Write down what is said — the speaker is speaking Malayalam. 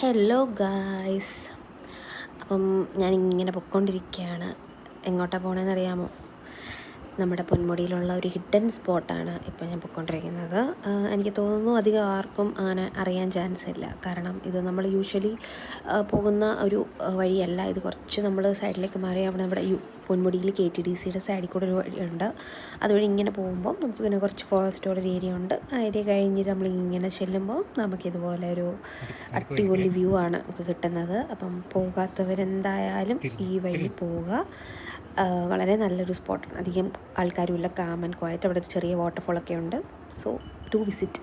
ഹലോ ഗായ്സ്, അപ്പം ഞാനിങ്ങനെ പൊയ്ക്കൊണ്ടിരിക്കുകയാണ്. എങ്ങോട്ടാണ് പോകണമെന്ന് അറിയാമോ? നമ്മുടെ പൊന്മുടിയിലുള്ള ഒരു ഹിഡൻ സ്പോട്ടാണ് ഇപ്പോൾ ഞാൻ പൊയ്ക്കൊണ്ടിരിക്കുന്നത്. എനിക്ക് തോന്നുന്നു അധികം ആർക്കും അങ്ങനെ അറിയാൻ ചാൻസ് ഇല്ല. കാരണം ഇത് നമ്മൾ യൂഷ്വലി പോകുന്ന ഒരു വഴിയല്ല. ഇത് കുറച്ച് നമ്മൾ സൈഡിലേക്ക് മാറി അവിടെ നമ്മുടെ പൊന്മുടിയിൽ KTDCയുടെ സൈഡിൽ കൂടെ ഒരു വഴിയുണ്ട്. അതുവഴി ഇങ്ങനെ പോകുമ്പോൾ നമുക്ക് പിന്നെ കുറച്ച് ഫോറസ്റ്റോടെ ഏരിയ ഉണ്ട്. ആ ഏരിയ കഴിഞ്ഞിട്ട് നമ്മളിങ്ങനെ ചെല്ലുമ്പോൾ നമുക്കിതുപോലെ ഒരു അടിപൊളി വ്യൂ ആണ് നമുക്ക് കിട്ടുന്നത്. അപ്പം പോകാത്തവരെന്തായാലും ഈ വഴി പോവുക. വളരെ നല്ലൊരു സ്പോട്ടാണ്. അധികം ആൾക്കാരുമില്ല, കാം ആൻഡ് ക്വയറ്റ്. അവിടെ ഒരു ചെറിയ വാട്ടർഫോളൊക്കെ ഉണ്ട്. So to visit.